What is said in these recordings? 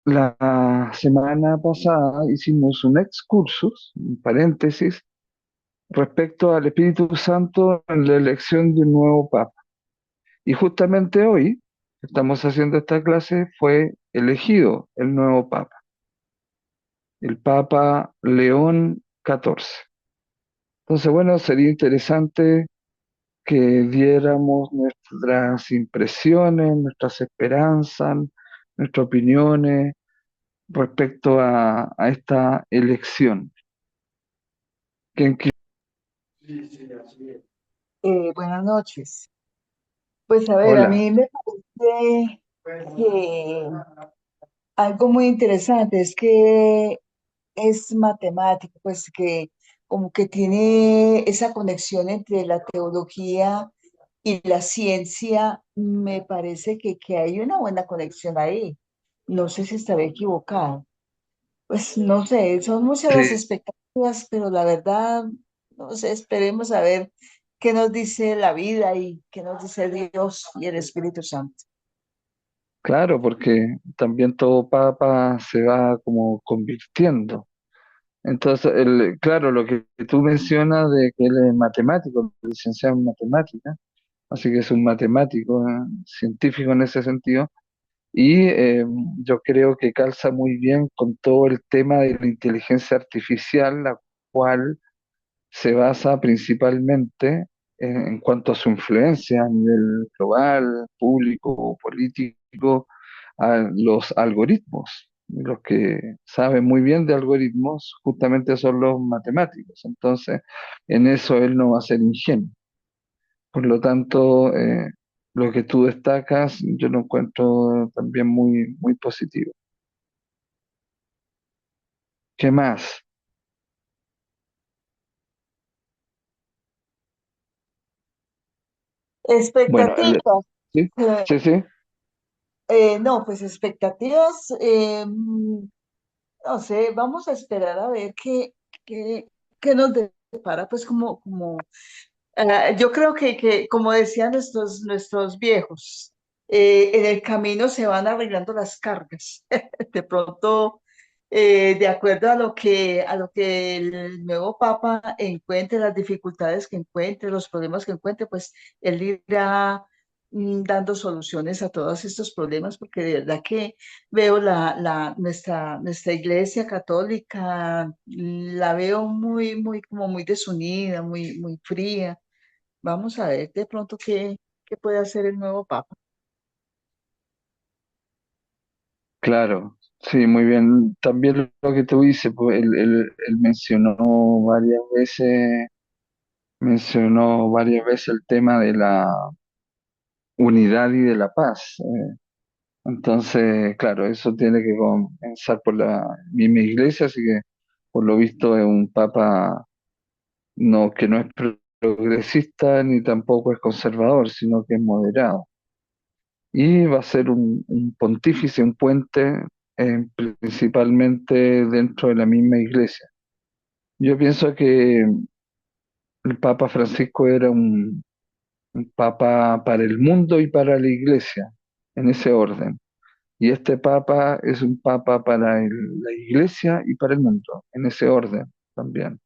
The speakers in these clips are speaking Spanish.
La semana pasada hicimos un excursus, un paréntesis, respecto al Espíritu Santo en la elección de un nuevo Papa. Y justamente hoy, que estamos haciendo esta clase, fue elegido el nuevo Papa, el Papa León XIV. Entonces, bueno, sería interesante que diéramos nuestras impresiones, nuestras esperanzas, nuestras opiniones respecto a esta elección. ¿Quién Buenas noches. Pues a ver, a Hola, mí me parece que algo muy interesante es que es matemático, pues que como que tiene esa conexión entre la teología y la ciencia, me parece que hay una buena conexión ahí. No sé si estaré equivocado. Pues no sé, son muchas las sí, expectativas, pero la verdad, no sé, esperemos a ver qué nos dice la vida y qué nos dice Dios y el Espíritu Santo. claro, porque también todo papa se va como convirtiendo. Entonces, claro, lo que tú mencionas de que él es matemático, licenciado en matemáticas, así que es un matemático, científico en ese sentido, y yo creo que calza muy bien con todo el tema de la inteligencia artificial, la cual se basa principalmente en cuanto a su influencia a nivel global, público, político, a los algoritmos. Los que saben muy bien de algoritmos justamente son los matemáticos. Entonces, en eso él no va a ser ingenuo. Por lo tanto, lo que tú destacas, yo lo encuentro también muy, muy positivo. ¿Qué más? Bueno, Expectativas. sí, eh, sí, sí. no, pues expectativas, no sé, vamos a esperar a ver qué, qué nos depara, pues yo creo que, como decían nuestros viejos, en el camino se van arreglando las cargas. De pronto, de acuerdo a lo que el nuevo Papa encuentre, las dificultades que encuentre, los problemas que encuentre, pues él irá dando soluciones a todos estos problemas, porque de verdad que veo nuestra iglesia católica, la veo como muy desunida, muy fría. Vamos a ver de pronto qué puede hacer el nuevo Papa. Claro, sí, muy bien. También lo que tú dices, pues él mencionó varias veces el tema de la unidad y de la paz. Entonces, claro, eso tiene que comenzar por la misma iglesia, así que por lo visto es un papa no, que no es progresista ni tampoco es conservador, sino que es moderado. Y va a ser un pontífice, un puente, principalmente dentro de la misma iglesia. Yo pienso que el Papa Francisco era un papa para el mundo y para la iglesia, en ese orden. Y este papa es un papa para la iglesia y para el mundo, en ese orden también.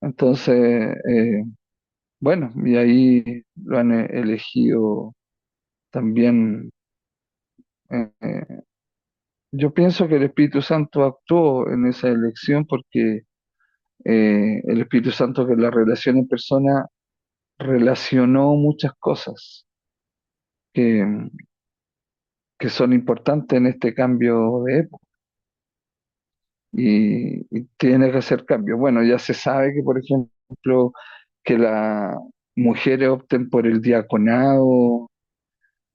Entonces, bueno, y ahí lo han elegido también. Yo pienso que el Espíritu Santo actuó en esa elección porque el Espíritu Santo que la relación en persona relacionó muchas cosas que, que son importantes en este cambio de época y tiene que hacer cambios. Bueno, ya se sabe que, por ejemplo, que las mujeres opten por el diaconado,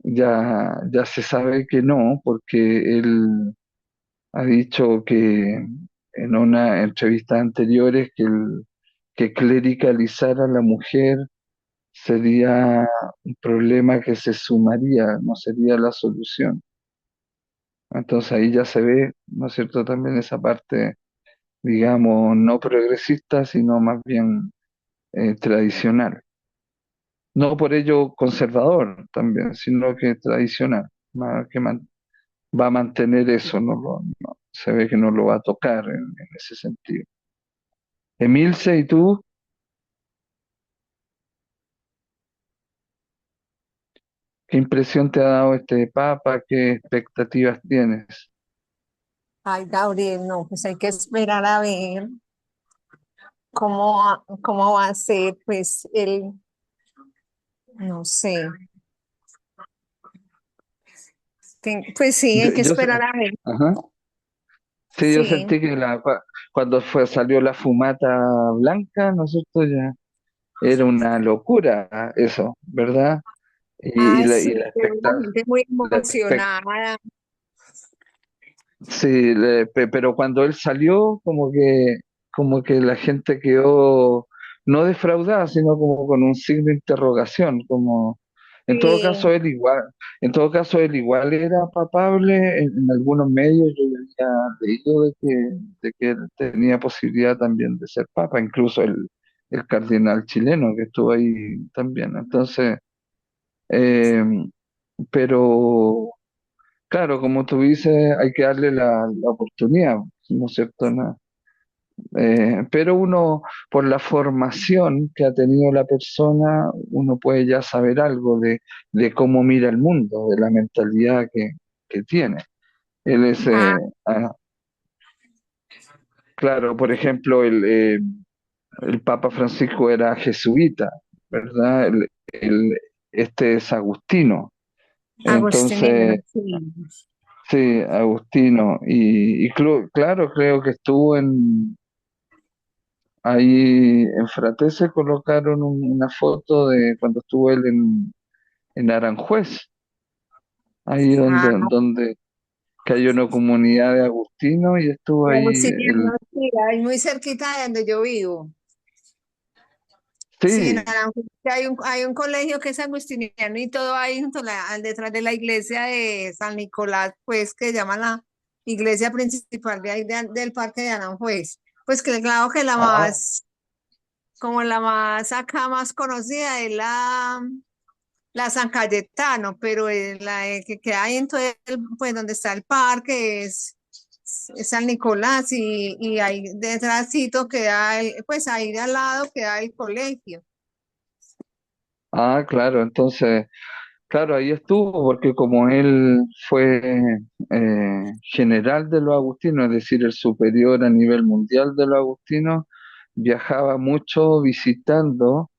ya se sabe que no, porque él ha dicho que en una entrevista anteriores que clericalizar a la mujer sería un problema que se sumaría, no sería la solución. Entonces ahí ya se ve, ¿no es cierto?, también esa parte, digamos, no progresista, sino más bien tradicional. No por ello conservador también, sino que tradicional, más va a mantener eso, se ve que no lo va a tocar en ese sentido. Emilce, ¿y tú qué impresión te ha dado este Papa? ¿Qué expectativas tienes? Ay, Gabriel, no, pues hay que esperar a ver cómo va a ser, pues él, no sé, pues sí, hay que Yo, esperar a ver, ajá. Sí, yo sí, sentí que cuando salió la fumata blanca, ¿no es cierto? Ya era una locura eso, ¿verdad? ah, Y sí, la pero la gente muy expectativa. emocionada, Sí, pero cuando él salió, como que la gente quedó no defraudada, sino como con un signo de interrogación, como en todo sí, caso él igual, en todo caso él igual era papable en algunos medios, yo ya había leído de que él tenía posibilidad también de ser papa, incluso el cardenal chileno que estuvo ahí también. Entonces, eh, pero claro, como tú dices, hay que darle la oportunidad, ¿no es cierto? Pero uno, por la formación que ha tenido la persona, uno puede ya saber algo de cómo mira el mundo, de la mentalidad que tiene. Él es, ah, claro, por ejemplo, el Papa Francisco era jesuita, ¿verdad? Este es agustino. agostiniano, Entonces, sí. sí, Agustino. Claro, creo que estuvo ahí en Fratese colocaron una foto de cuando estuvo él en Aranjuez, ahí Ah, donde que hay una comunidad de agustinos y estuvo de ahí agostiniano, sí, ahí muy cerquita de donde yo vivo. Sí, en sí, Aranjuez hay un colegio que es agustiniano y todo ahí detrás de la iglesia de San Nicolás, pues que llama la iglesia principal de ahí del parque de Aranjuez. Pues que claro que ah, como la más acá más conocida es la San Cayetano, pero que queda ahí en todo pues donde está el parque es San Nicolás y ahí detrásito queda pues ahí al lado queda el colegio. claro, entonces, claro, ahí estuvo, porque como él fue general de los agustinos, es decir, el superior a nivel mundial de los agustinos, viajaba mucho visitando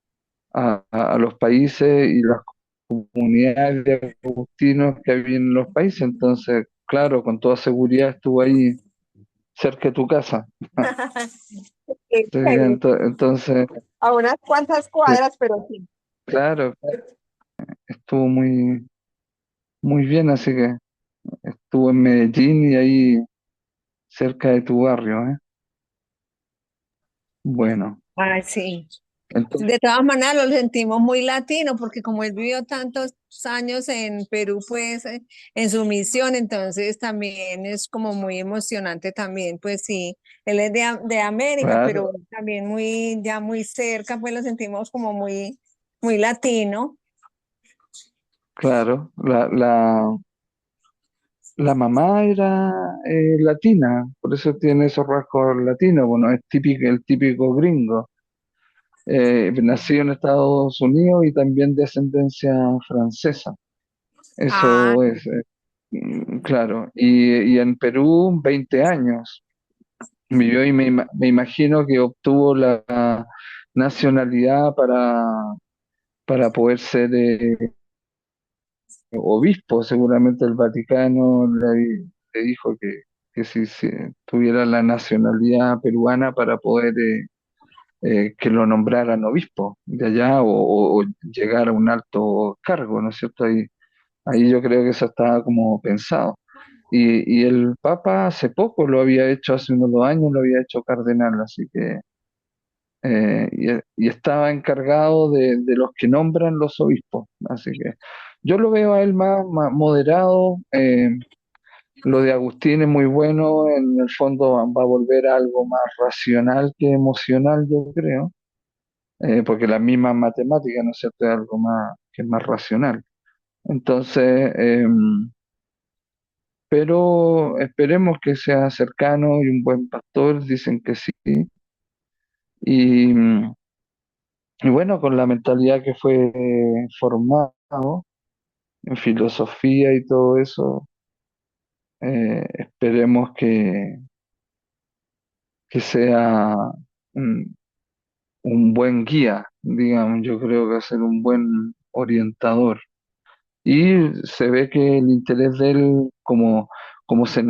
a los países y las comunidades de agustinos que había en los países. Entonces, claro, con toda seguridad estuvo ahí cerca de tu casa. Sí, entonces, A unas cuantas sí, cuadras, pero sí. claro, estuvo muy bien, así que estuvo en Medellín y ahí cerca de tu barrio, ¿eh? Bueno, Ah, sí. entonces, De todas maneras lo sentimos muy latino porque como él vivió tantos años en Perú, pues en su misión, entonces también es como muy emocionante también, pues sí, él es de América, claro, pero también ya muy cerca, pues lo sentimos como muy latino. claro, la mamá era latina, por eso tiene esos rasgos latinos, bueno, es típico, el típico gringo. Nacido en Estados Unidos y también de ascendencia francesa. Ah, Eso es, claro. Y en Perú, 20 años. Vivió y me imagino que obtuvo la nacionalidad para poder ser obispo. Seguramente el Vaticano le dijo que si tuviera la nacionalidad peruana para poder que lo nombraran obispo de allá o llegar a un alto cargo, ¿no es cierto? Ahí yo creo que eso estaba como pensado. Y el Papa hace poco lo había hecho, hace unos 2 años lo había hecho cardenal, así que, y estaba encargado de los que nombran los obispos, así que yo lo veo a él más moderado. Lo de Agustín es muy bueno, en el fondo va a volver a algo más racional que emocional, yo creo, porque la misma matemática, ¿no es cierto?, es algo más que es más racional. Entonces, pero esperemos que sea cercano y un buen pastor, dicen que sí. Y, y bueno, con la mentalidad que fue formado en filosofía y todo eso, esperemos que sea un, un buen guía, digamos, yo creo que va a ser un buen orientador. Y se ve que el interés de él, como se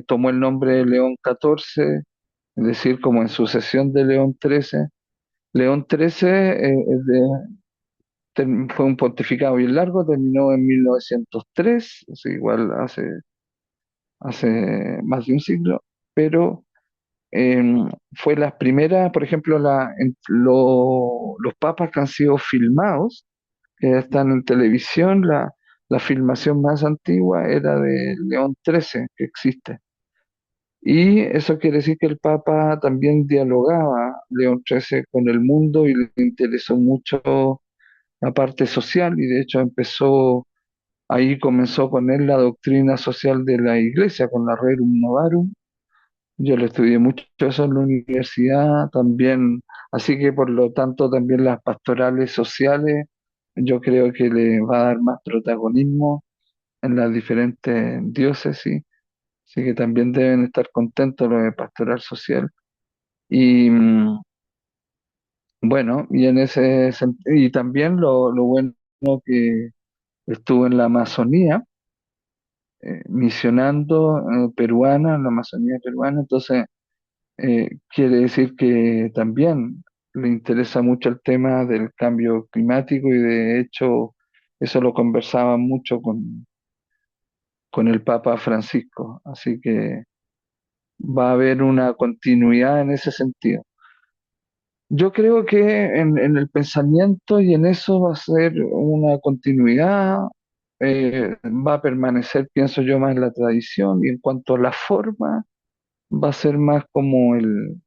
tomó el nombre de León XIV, es decir, como en sucesión de León XIII. León XIII fue un pontificado bien largo, terminó en 1903, o sea, igual hace más de un siglo, pero eh, fue las primeras, por ejemplo, los papas que han sido filmados, que están en televisión, la filmación más antigua era de León XIII, que existe. Y eso quiere decir que el Papa también dialogaba, León XIII, con el mundo y le interesó mucho la parte social y de hecho ahí comenzó con él la doctrina social de la Iglesia, con la Rerum Novarum. Yo le estudié mucho eso en la universidad también, así que por lo tanto también las pastorales sociales, yo creo que le va a dar más protagonismo en las diferentes diócesis, así que también deben estar contentos los de pastoral social. Y bueno, y en ese y también lo bueno que estuvo en la Amazonía, misionando peruana, en la Amazonía peruana, entonces quiere decir que también le interesa mucho el tema del cambio climático y de hecho eso lo conversaba mucho con el Papa Francisco, así que va a haber una continuidad en ese sentido. Yo creo que en el pensamiento y en eso va a ser una continuidad, va a permanecer, pienso yo, más la tradición y en cuanto a la forma, va a ser más como él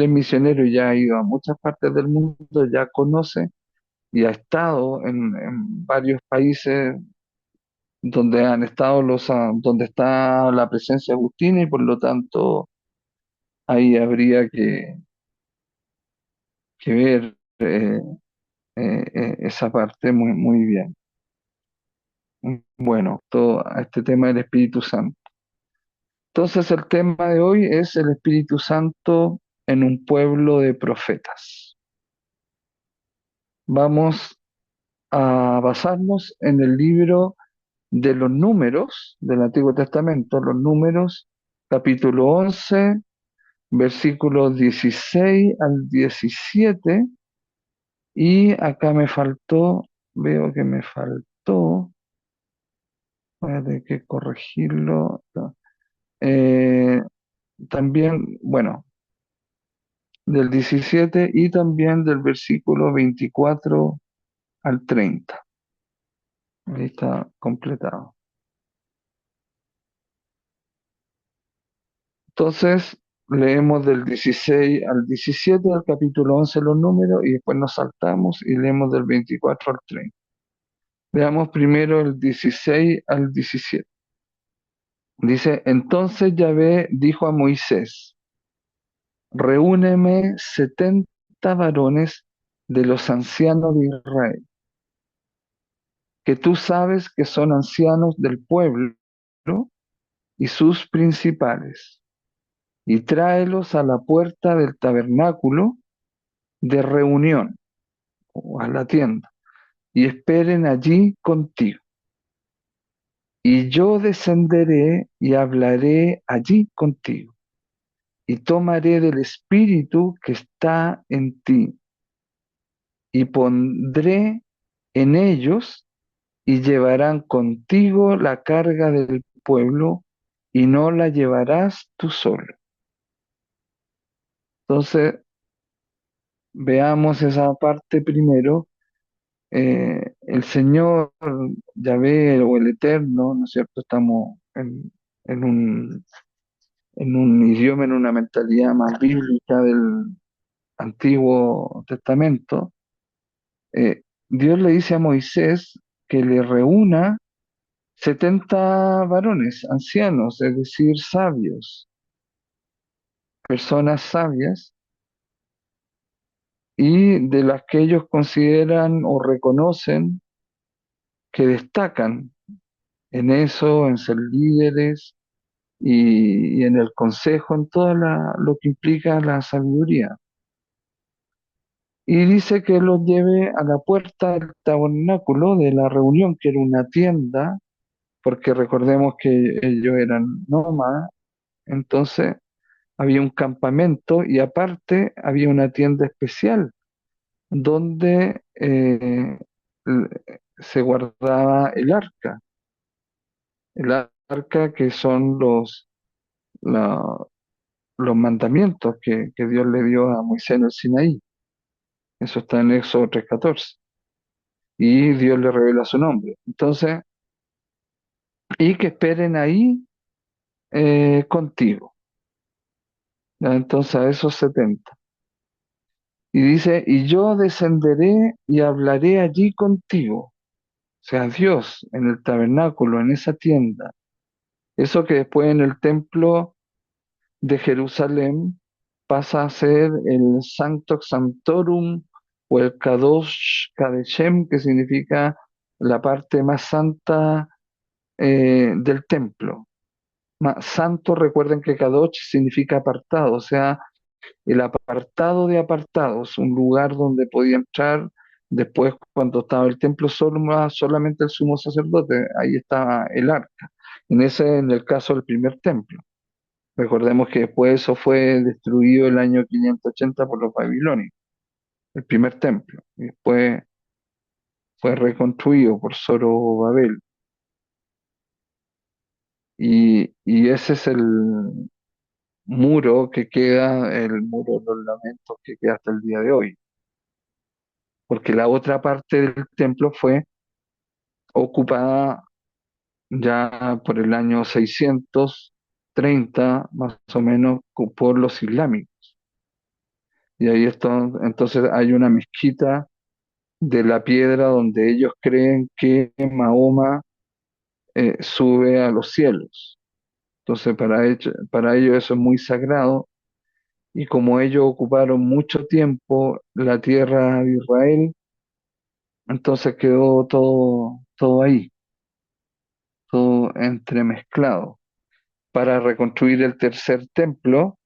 es misionero y ya ha ido a muchas partes del mundo, ya conoce y ha estado en varios países donde han estado donde está la presencia agustina y por lo tanto ahí habría que ver esa parte muy, muy bien. Bueno, todo este tema del Espíritu Santo. Entonces el tema de hoy es el Espíritu Santo en un pueblo de profetas. Vamos a basarnos en el libro de los Números del Antiguo Testamento, los Números, capítulo 11, versículos 16 al 17, y acá me faltó, veo que me faltó, voy a tener que corregirlo. Eh, también, bueno, del 17 y también del versículo 24 al 30. Ahí está completado. Entonces, leemos del 16 al 17 del capítulo 11 los números y después nos saltamos y leemos del 24 al 30. Veamos primero el 16 al 17. Dice, entonces Yahvé dijo a Moisés, reúneme 70 varones de los ancianos de Israel, que tú sabes que son ancianos del pueblo y sus principales, y tráelos a la puerta del tabernáculo de reunión o a la tienda, y esperen allí contigo. Y yo descenderé y hablaré allí contigo, y tomaré del espíritu que está en ti, y pondré en ellos, y llevarán contigo la carga del pueblo, y no la llevarás tú solo. Entonces, veamos esa parte primero. El Señor, Yahvé o el Eterno, ¿no es cierto? Estamos en en un idioma, en una mentalidad más bíblica del Antiguo Testamento. Dios le dice a Moisés que le reúna 70 varones, ancianos, es decir, sabios, personas sabias, y de las que ellos consideran o reconocen que destacan en eso, en ser líderes y en el consejo, en todo lo que implica la sabiduría. Y dice que los lleve a la puerta del tabernáculo de la reunión, que era una tienda, porque recordemos que ellos eran nómadas, entonces había un campamento y aparte había una tienda especial donde l- se guardaba el arca que son la- los mandamientos que Dios le dio a Moisés en el Sinaí. Eso está en Éxodo 3:14. Y Dios le revela su nombre. Entonces, y que esperen ahí contigo. ¿Ya? Entonces a esos 70. Y dice, y yo descenderé y hablaré allí contigo. O sea, Dios en el tabernáculo, en esa tienda. Eso que después en el templo de Jerusalén pasa a ser el Sancto Sanctorum o el Kadosh Kadeshem, que significa la parte más santa del templo. Santo, recuerden que Kadosh significa apartado, o sea, el apartado de apartados, un lugar donde podía entrar después cuando estaba el templo solamente el sumo sacerdote, ahí estaba el arca. En el caso del primer templo. Recordemos que después eso fue destruido el año 580 por los babilonios, el primer templo, y después fue reconstruido por Zorobabel. Y ese es el muro que queda, el muro de los lamentos que queda hasta el día de hoy, porque la otra parte del templo fue ocupada ya por el año 630, más o menos, por los islámicos. Y ahí está, entonces hay una mezquita de la piedra donde ellos creen que Mahoma sube a los cielos. Entonces para ellos eso es muy sagrado y como ellos ocuparon mucho tiempo la tierra de Israel, entonces quedó todo ahí, todo entremezclado. Para reconstruir el tercer templo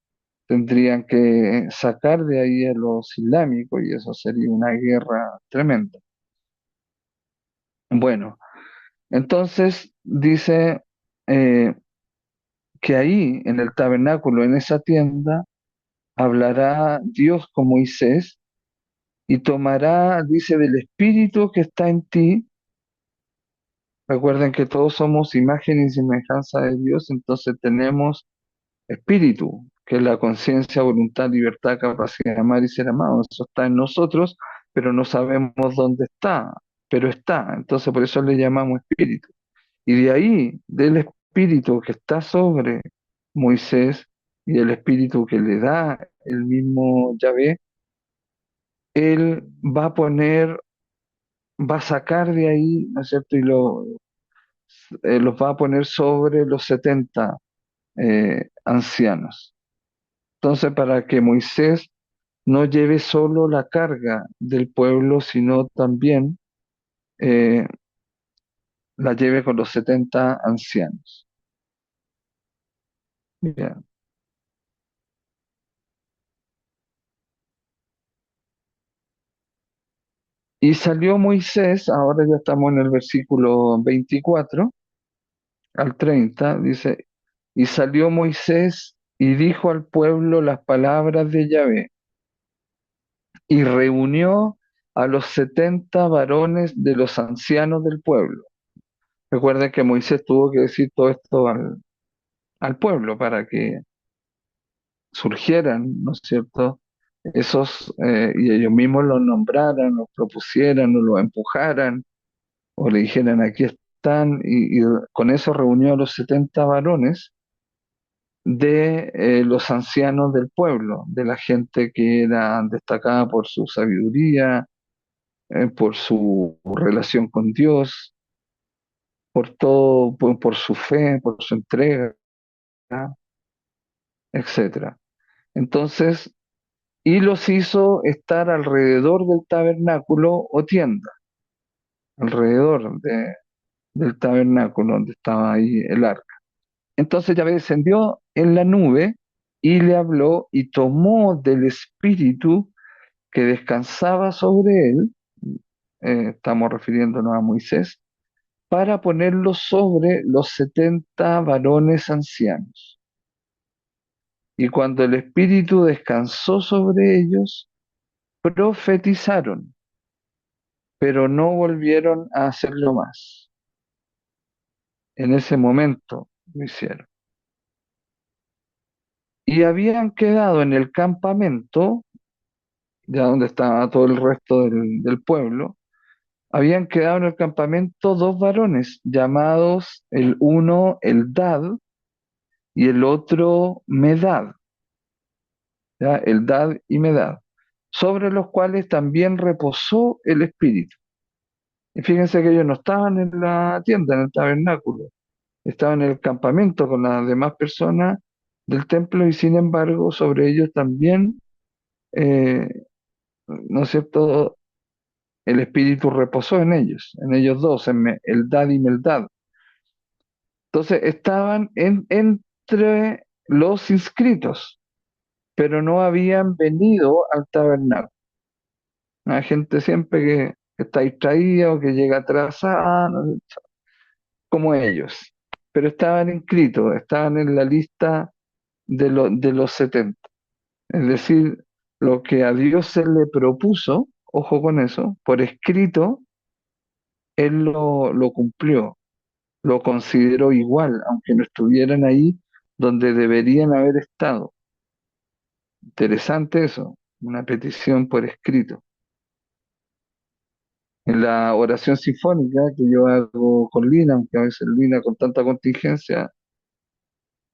tendrían que sacar de ahí a los islámicos y eso sería una guerra tremenda. Bueno, entonces dice eh, que ahí en el tabernáculo, en esa tienda, hablará Dios con Moisés y tomará, dice, del espíritu que está en ti. Recuerden que todos somos imagen y semejanza de Dios, entonces tenemos espíritu, que es la conciencia, voluntad, libertad, capacidad de amar y ser amado. Eso está en nosotros, pero no sabemos dónde está, pero está. Entonces por eso le llamamos espíritu. Y de ahí, del espíritu que está sobre Moisés y el espíritu que le da el mismo Yahvé, él va a poner, va a sacar de ahí, ¿no es cierto? Y los va a poner sobre los 70 ancianos. Entonces, para que Moisés no lleve solo la carga del pueblo, sino también eh, la lleve con los 70 ancianos. Bien. Y salió Moisés, ahora ya estamos en el versículo 24 al 30, dice, y salió Moisés y dijo al pueblo las palabras de Yahvé, y reunió a los 70 varones de los ancianos del pueblo. Recuerden que Moisés tuvo que decir todo esto al pueblo para que surgieran, ¿no es cierto? Y ellos mismos los nombraran, los propusieran, o los empujaran, o le dijeran, aquí están, y con eso reunió a los 70 varones de los ancianos del pueblo, de la gente que era destacada por su sabiduría, por su relación con Dios, por todo, por su fe, por su entrega, etcétera. Entonces, y los hizo estar alrededor del tabernáculo o tienda, alrededor del tabernáculo donde estaba ahí el arca. Entonces Yahvé descendió en la nube y le habló y tomó del espíritu que descansaba sobre él, estamos refiriéndonos a Moisés, para ponerlo sobre los 70 varones ancianos. Y cuando el espíritu descansó sobre ellos, profetizaron, pero no volvieron a hacerlo más. En ese momento lo hicieron. Y habían quedado en el campamento, ya donde estaba todo el resto del pueblo, habían quedado en el campamento dos varones llamados el uno Eldad y el otro Medad, ¿ya? Eldad y Medad, sobre los cuales también reposó el Espíritu. Y fíjense que ellos no estaban en la tienda, en el tabernáculo, estaban en el campamento con las demás personas del templo y sin embargo sobre ellos también, eh, ¿no es cierto? El Espíritu reposó en ellos dos, Eldad y Meldad. Entonces estaban entre los inscritos, pero no habían venido al tabernáculo. La gente siempre que está distraída o que llega atrasada, ¿no? Como ellos. Pero estaban inscritos, estaban en la lista de los 70. Es decir, lo que a Dios se le propuso, ojo con eso, por escrito, Él lo cumplió, lo consideró igual, aunque no estuvieran ahí donde deberían haber estado. Interesante eso, una petición por escrito. En la oración sinfónica que yo hago con Lina, aunque a veces Lina con tanta contingencia,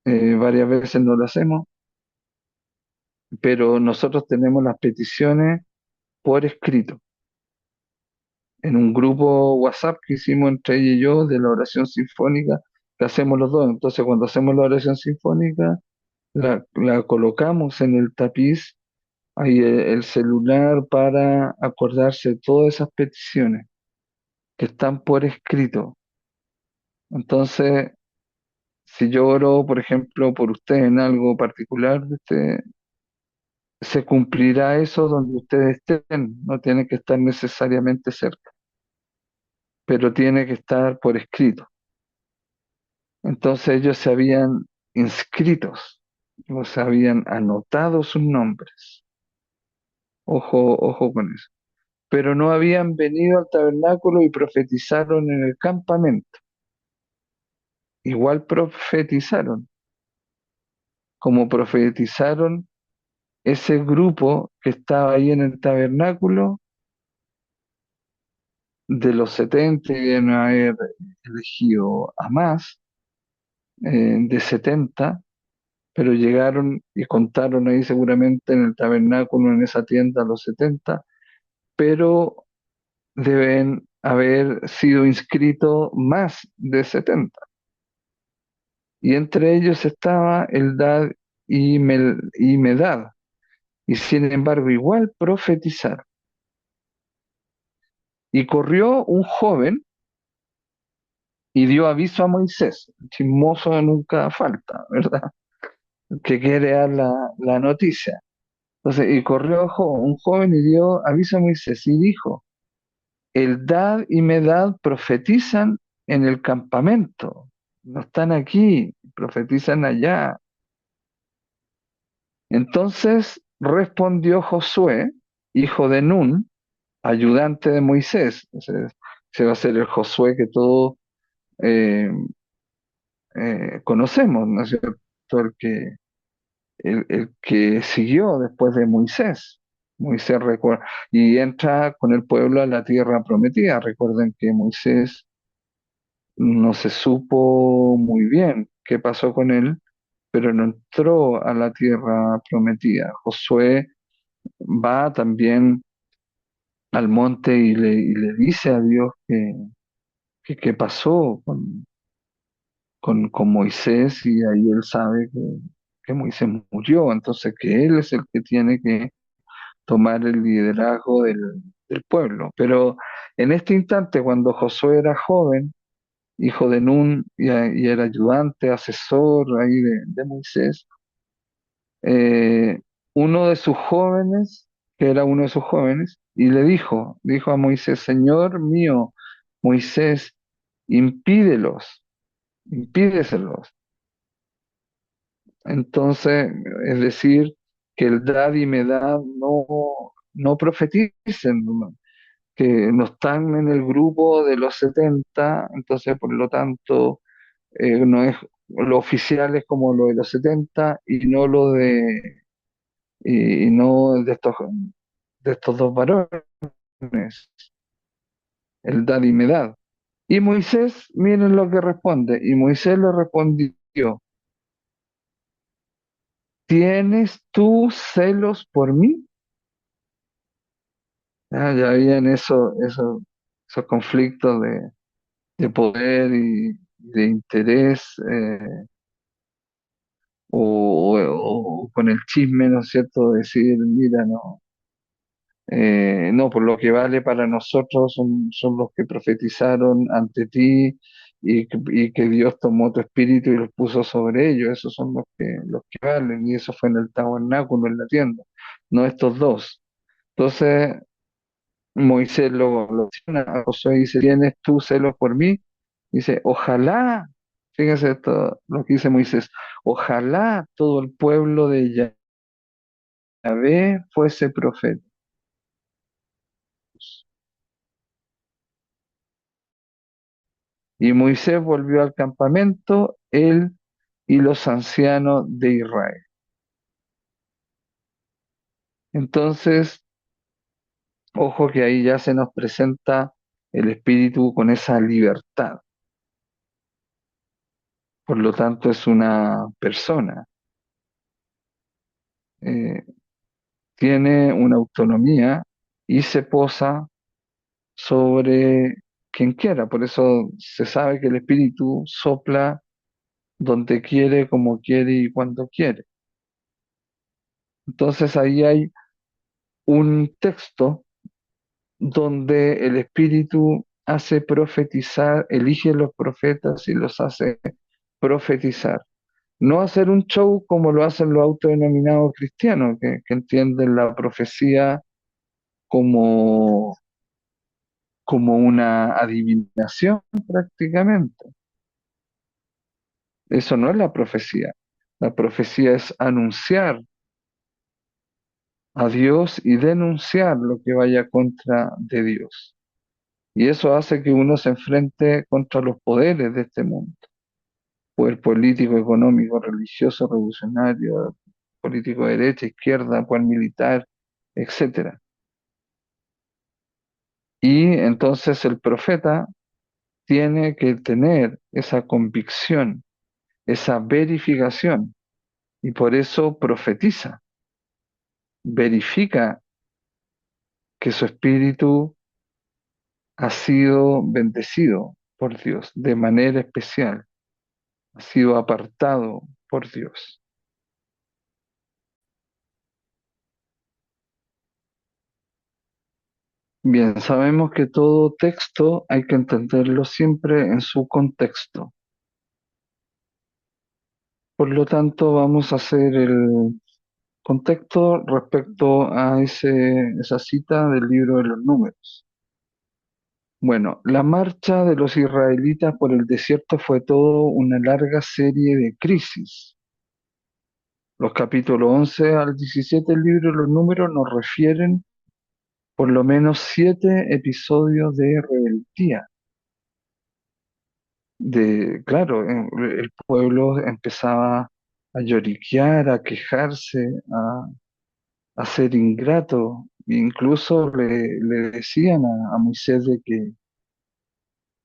varias veces no lo hacemos, pero nosotros tenemos las peticiones por escrito. En un grupo WhatsApp que hicimos entre ella y yo de la oración sinfónica, que hacemos los dos. Entonces, cuando hacemos la oración sinfónica, la colocamos en el tapiz, ahí el celular para acordarse de todas esas peticiones que están por escrito. Entonces, si yo oro, por ejemplo, por usted en algo particular, se cumplirá eso donde ustedes estén, no tiene que estar necesariamente cerca, pero tiene que estar por escrito. Entonces ellos se habían inscritos, o se habían anotado sus nombres. Ojo, ojo con eso. Pero no habían venido al tabernáculo y profetizaron en el campamento. Igual profetizaron, como profetizaron ese grupo que estaba ahí en el tabernáculo de los 70, deben haber elegido a más, de 70, pero llegaron y contaron ahí seguramente en el tabernáculo, en esa tienda, los 70, pero deben haber sido inscritos más de 70. Y entre ellos estaba Eldad y Medad, y sin embargo igual profetizaron. Y corrió un joven y dio aviso a Moisés. Chismoso nunca falta, ¿verdad? Que quiere dar la noticia. Entonces, y corrió un joven y dio aviso a Moisés y dijo, Eldad y Medad profetizan en el campamento, no están aquí, profetizan allá. Entonces respondió Josué, hijo de Nun, ayudante de Moisés. Se va a ser el Josué que todos eh, conocemos, ¿no es cierto? El que siguió después de Moisés. Moisés recuerda, y entra con el pueblo a la tierra prometida. Recuerden que Moisés no se supo muy bien qué pasó con él, pero no entró a la tierra prometida. Josué va también al monte y le dice a Dios qué pasó con Moisés y ahí él sabe que Moisés murió, entonces que él es el que tiene que tomar el liderazgo del pueblo. Pero en este instante, cuando Josué era joven, hijo de Nun y era ayudante, asesor ahí de Moisés, eh, uno de sus jóvenes, que era uno de sus jóvenes, y le dijo a Moisés, Señor mío, Moisés, impídelos, impídeselos. Entonces, es decir, que el dad y medad no profeticen, ¿no? Que no están en el grupo de los 70, entonces por lo tanto no es lo oficial es como lo de los 70 y no lo de y no de estos dos varones, el dad y medad. Y Moisés, miren lo que responde, y Moisés le respondió, ¿tienes tú celos por mí? Ya habían esos conflictos de poder y de interés, o con el chisme, ¿no es cierto? Decir, mira, no, por lo que vale para nosotros son los que profetizaron ante ti y que Dios tomó tu espíritu y los puso sobre ellos, esos son los que valen, y eso fue en el tabernáculo, en la tienda, no estos dos. Entonces, Moisés lo menciona a Josué y dice, ¿tienes tú celos por mí? Dice, ojalá, fíjense esto, lo que dice Moisés, ojalá todo el pueblo de Yahvé fuese profeta. Y Moisés volvió al campamento, él y los ancianos de Israel. Entonces, ojo que ahí ya se nos presenta el espíritu con esa libertad. Por lo tanto, es una persona. Eh, Tiene una autonomía y se posa sobre quien quiera. Por eso se sabe que el espíritu sopla donde quiere, como quiere y cuando quiere. Entonces ahí hay un texto donde el espíritu hace profetizar, elige los profetas y los hace profetizar. No hacer un show como lo hacen los autodenominados cristianos, que entienden la profecía como como una adivinación prácticamente. Eso no es la profecía. La profecía es anunciar a Dios y denunciar lo que vaya contra de Dios. Y eso hace que uno se enfrente contra los poderes de este mundo. Poder político, económico, religioso, revolucionario, político de derecha, izquierda, poder militar, etcétera. Y entonces el profeta tiene que tener esa convicción, esa verificación, y por eso profetiza, verifica que su espíritu ha sido bendecido por Dios de manera especial, ha sido apartado por Dios. Bien, sabemos que todo texto hay que entenderlo siempre en su contexto. Por lo tanto, vamos a hacer el contexto respecto a esa cita del libro de los Números. Bueno, la marcha de los israelitas por el desierto fue todo una larga serie de crisis. Los capítulos 11 al 17 del libro de los Números nos refieren por lo menos 7 episodios de rebeldía. El pueblo empezaba a lloriquear, a quejarse, a ser ingrato. Incluso le decían a Moisés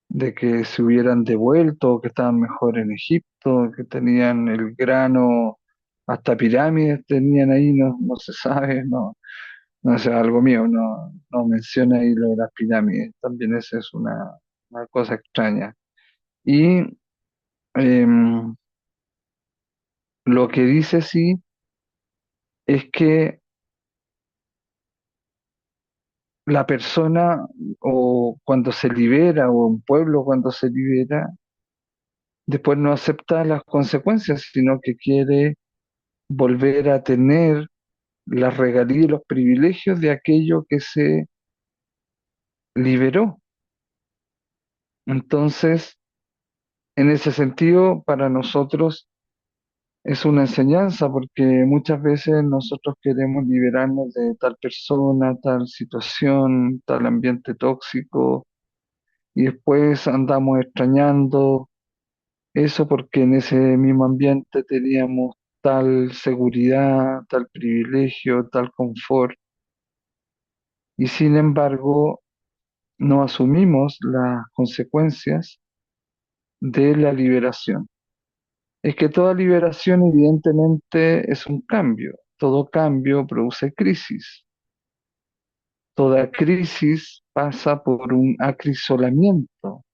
de que se hubieran devuelto, que estaban mejor en Egipto, que tenían el grano, hasta pirámides tenían ahí, no se sabe, no sé, algo mío, no menciona ahí lo de las pirámides, también esa es una cosa extraña. Y em, lo que dice sí es que la persona o cuando se libera o un pueblo cuando se libera, después no acepta las consecuencias, sino que quiere volver a tener las regalías y los privilegios de aquello que se liberó. Entonces, en ese sentido, para nosotros es una enseñanza porque muchas veces nosotros queremos liberarnos de tal persona, tal situación, tal ambiente tóxico y después andamos extrañando eso porque en ese mismo ambiente teníamos tal seguridad, tal privilegio, tal confort y sin embargo no asumimos las consecuencias de la liberación. Es que toda liberación evidentemente es un cambio. Todo cambio produce crisis. Toda crisis pasa por un acrisolamiento,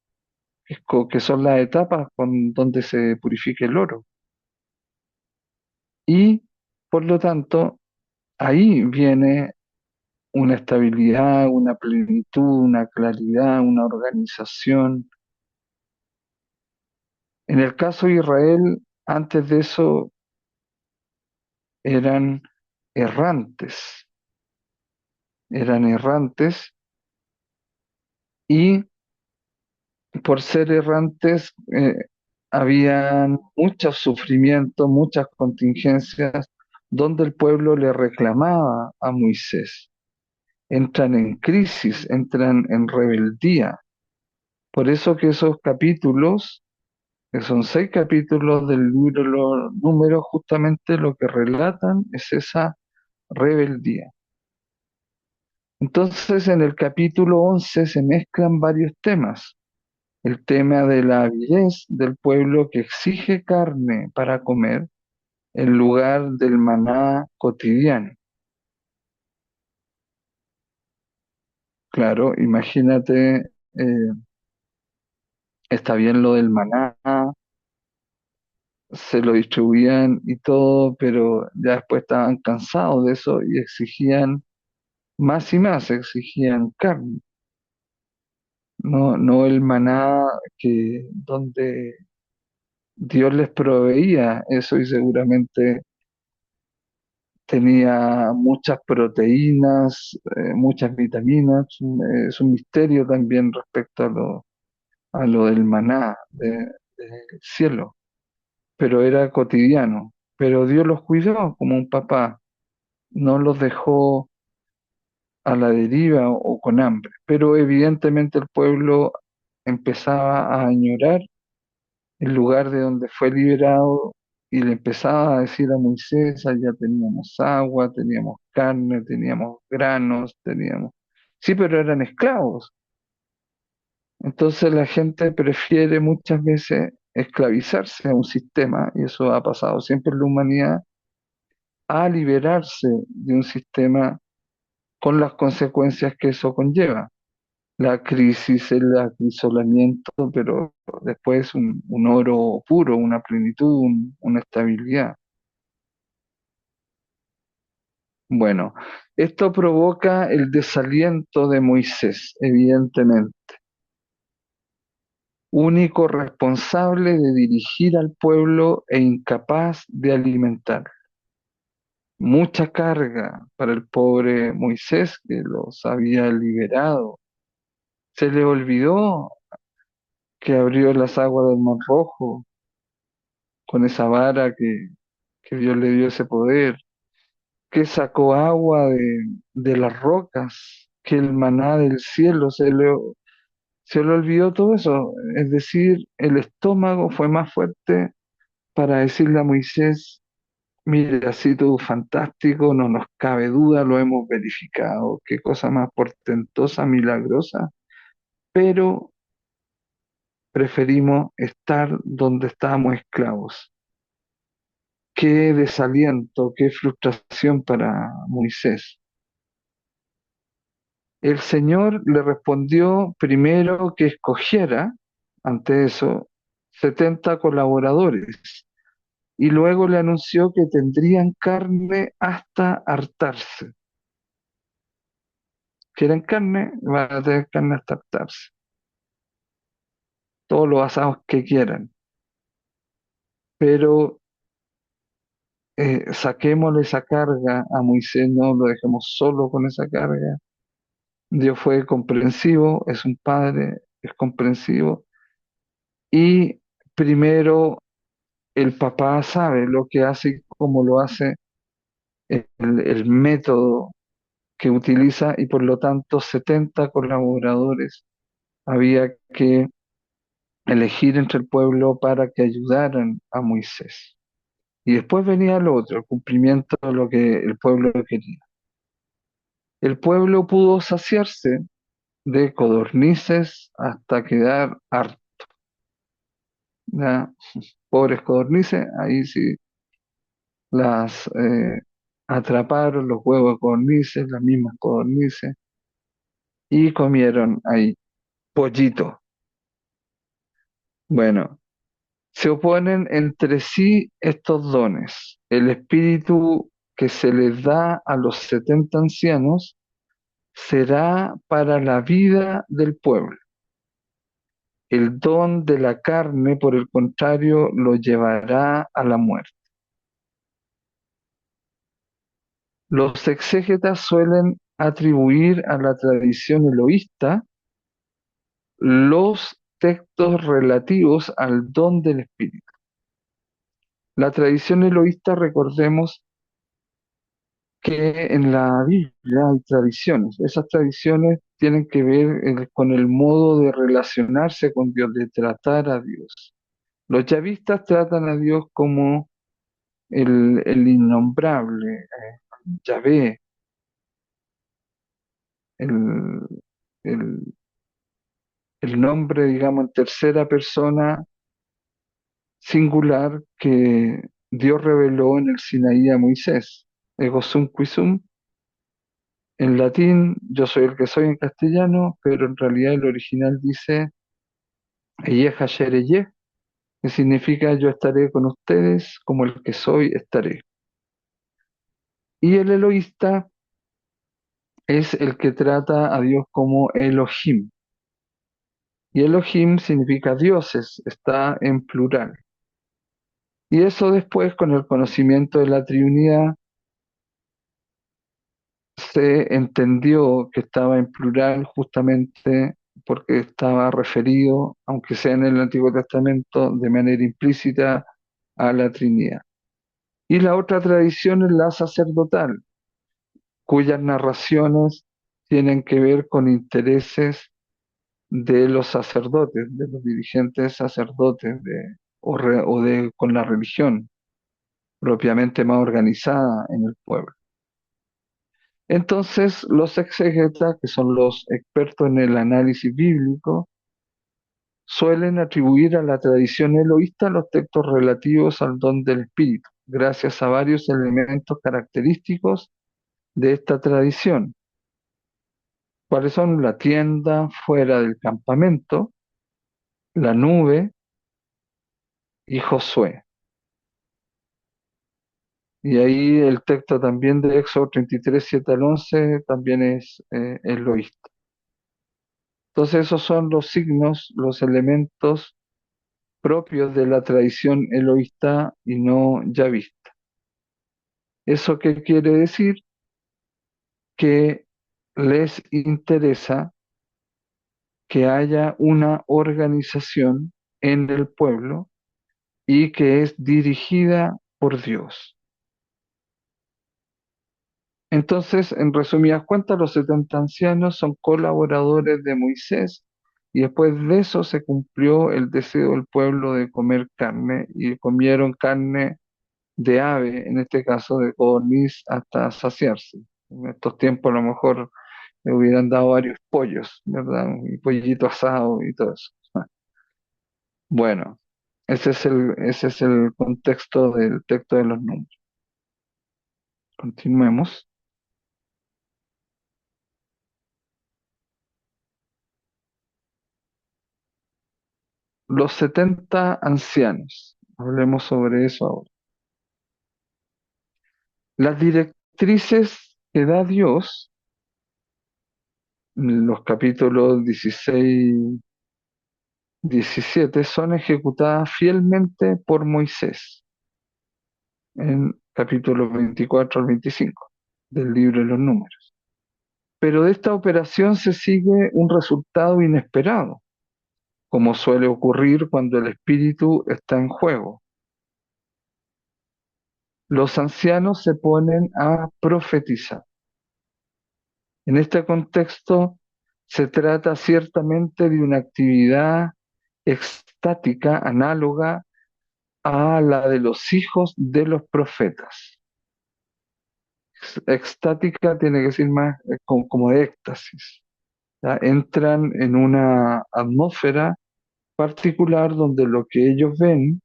que son las etapas donde se purifica el oro. Y por lo tanto, ahí viene una estabilidad, una plenitud, una claridad, una organización. En el caso de Israel, antes de eso eran errantes, eran errantes y por ser errantes habían muchos sufrimientos, muchas contingencias donde el pueblo le reclamaba a Moisés. Entran en crisis, entran en rebeldía. Por eso que esos capítulos, que son 6 capítulos del libro de los Números, justamente lo que relatan es esa rebeldía. Entonces, en el capítulo 11 se mezclan varios temas. El tema de la avidez del pueblo que exige carne para comer en lugar del maná cotidiano. Claro, imagínate, está bien lo del maná, se lo distribuían y todo, pero ya después estaban cansados de eso y exigían más y más, exigían carne, no el maná que donde Dios les proveía eso y seguramente tenía muchas proteínas, muchas vitaminas. Es un misterio también respecto a lo del maná del cielo, pero era cotidiano. Pero Dios los cuidó como un papá, no los dejó a la deriva o con hambre. Pero evidentemente el pueblo empezaba a añorar el lugar de donde fue liberado y le empezaba a decir a Moisés, allá teníamos agua, teníamos carne, teníamos granos, teníamos... Sí, pero eran esclavos. Entonces la gente prefiere muchas veces esclavizarse a un sistema, y eso ha pasado siempre en la humanidad, a liberarse de un sistema con las consecuencias que eso conlleva. La crisis, el acrisolamiento, pero después un oro puro, una plenitud, una estabilidad. Bueno, esto provoca el desaliento de Moisés, evidentemente, único responsable de dirigir al pueblo e incapaz de alimentar. Mucha carga para el pobre Moisés, que los había liberado. Se le olvidó que abrió las aguas del Mar Rojo con esa vara que Dios le dio ese poder, que sacó agua de las rocas, que el maná del cielo se le olvidó todo eso. Es decir, el estómago fue más fuerte para decirle a Moisés, mire, así todo fantástico, no nos cabe duda, lo hemos verificado, qué cosa más portentosa, milagrosa, pero preferimos estar donde estábamos esclavos. Qué desaliento, qué frustración para Moisés. el Señor le respondió primero que escogiera, ante eso, 70 colaboradores y luego le anunció que tendrían carne hasta hartarse. Quieren carne, van a tener carne hasta hartarse. Todos los asados que quieran. Pero saquémosle esa carga a Moisés, no lo dejemos solo con esa carga. Dios fue comprensivo, es un padre, es comprensivo. Y primero el papá sabe lo que hace y cómo lo hace, el método que utiliza, y por lo tanto 70 colaboradores había que elegir entre el pueblo para que ayudaran a Moisés. Y después venía lo otro, el cumplimiento de lo que el pueblo quería. El pueblo pudo saciarse de codornices hasta quedar harto. ¿Ya? Pobres codornices, ahí sí las atraparon los huevos de codornices, las mismas codornices, y comieron ahí pollito. Bueno, se oponen entre sí estos dones. El espíritu que se les da a los 70 ancianos será para la vida del pueblo. El don de la carne, por el contrario, lo llevará a la muerte. Los exégetas suelen atribuir a la tradición eloísta los textos relativos al don del espíritu. La tradición eloísta, recordemos que en la Biblia hay tradiciones. Esas tradiciones tienen que ver con el modo de relacionarse con Dios, de tratar a Dios. Los yavistas tratan a Dios como el innombrable, Yahvé, el, el, el nombre, digamos, en tercera persona singular que Dios reveló en el Sinaí a Moisés. Ego sum qui sum. En latín, yo soy el que soy en castellano, pero en realidad el original dice Eyeh Hasher Eyeh, que significa yo estaré con ustedes, como el que soy estaré. Y el eloísta es el que trata a Dios como Elohim. Y Elohim significa dioses, está en plural. Y eso después, con el conocimiento de la Trinidad, se entendió que estaba en plural justamente porque estaba referido, aunque sea en el Antiguo Testamento, de manera implícita a la Trinidad. Y la otra tradición es la sacerdotal, cuyas narraciones tienen que ver con intereses de los sacerdotes, de los dirigentes sacerdotes, con la religión propiamente más organizada en el pueblo. Entonces, los exegetas, que son los expertos en el análisis bíblico, suelen atribuir a la tradición eloísta los textos relativos al don del Espíritu, gracias a varios elementos característicos de esta tradición, cuáles son la tienda fuera del campamento, la nube y Josué. Y ahí el texto también de Éxodo 33, 7 al 11 también es eloísta. Entonces esos son los signos, los elementos propios de la tradición eloísta y no yavista. ¿Eso qué quiere decir? Que les interesa que haya una organización en el pueblo y que es dirigida por Dios. Entonces, en resumidas cuentas, los 70 ancianos son colaboradores de Moisés y después de eso se cumplió el deseo del pueblo de comer carne y comieron carne de ave, en este caso de codorniz, hasta saciarse. En estos tiempos a lo mejor le hubieran dado varios pollos, ¿verdad? Y pollito asado y todo eso. Bueno, ese es el contexto del texto de los números. Continuemos. los 70 ancianos. Hablemos sobre eso ahora. Las directrices que da Dios, los capítulos 16, 17, son ejecutadas fielmente por Moisés en capítulos 24 al 25 del libro de los Números. Pero de esta operación se sigue un resultado inesperado, como suele ocurrir cuando el espíritu está en juego. Los ancianos se ponen a profetizar. En este contexto se trata ciertamente de una actividad extática análoga a la de los hijos de los profetas. Extática tiene que decir más como de éxtasis. ¿Ya? Entran en una atmósfera particular donde lo que ellos ven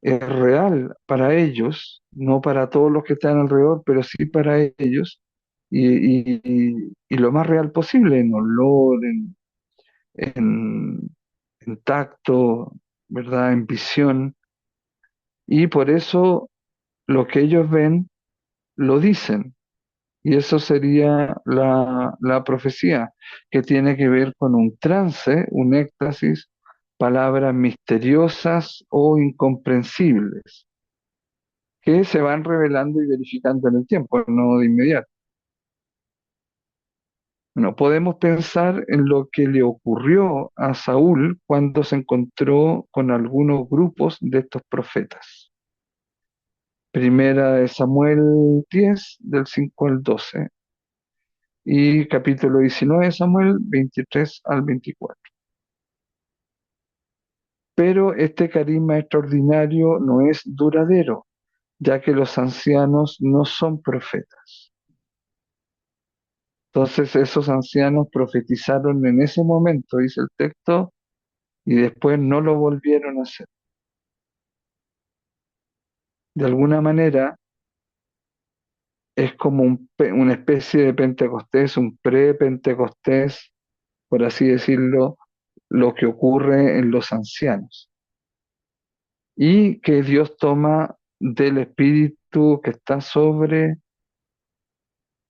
es real para ellos, no para todos los que están alrededor, pero sí para ellos, y lo más real posible, en olor, en, en tacto, ¿verdad? En visión, y por eso lo que ellos ven lo dicen, y eso sería la profecía, que tiene que ver con un trance, un éxtasis, palabras misteriosas o incomprensibles que se van revelando y verificando en el tiempo, no de inmediato. No podemos pensar en lo que le ocurrió a Saúl cuando se encontró con algunos grupos de estos profetas. Primera de Samuel 10, del 5 al 12, y capítulo 19 de Samuel, 23 al 24. Pero este carisma extraordinario no es duradero, ya que los ancianos no son profetas. Entonces esos ancianos profetizaron en ese momento, dice el texto, y después no lo volvieron a hacer. De alguna manera es como una especie de Pentecostés, un pre-Pentecostés, por así decirlo, lo que ocurre en los ancianos. Y que Dios toma del espíritu que está sobre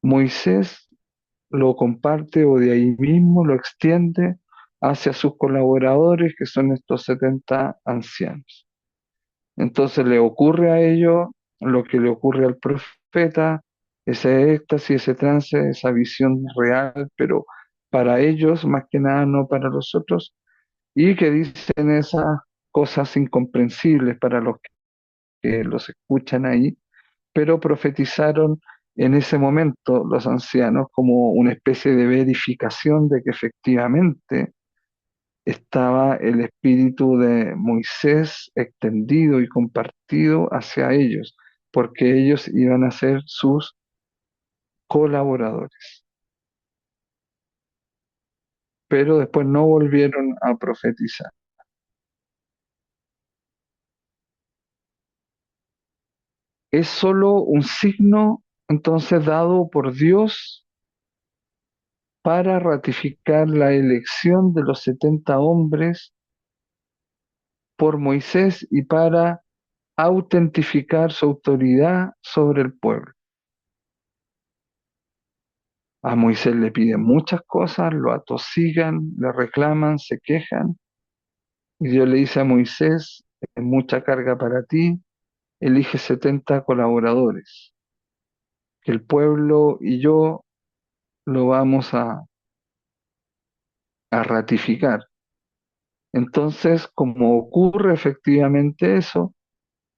Moisés, lo comparte o de ahí mismo lo extiende hacia sus colaboradores, que son estos 70 ancianos. Entonces le ocurre a ellos lo que le ocurre al profeta, ese éxtasis, ese trance, esa visión real, pero para ellos más que nada, no para los otros, y que dicen esas cosas incomprensibles para los que los escuchan ahí, pero profetizaron en ese momento los ancianos como una especie de verificación de que efectivamente estaba el espíritu de Moisés extendido y compartido hacia ellos, porque ellos iban a ser sus colaboradores. Pero después no volvieron a profetizar. Es solo un signo entonces dado por Dios para ratificar la elección de los 70 hombres por Moisés y para autentificar su autoridad sobre el pueblo. A Moisés le piden muchas cosas, lo atosigan, le reclaman, se quejan, y Dios le dice a Moisés, es mucha carga para ti, elige 70 colaboradores, que el pueblo y yo lo vamos a ratificar. Entonces, como ocurre efectivamente eso,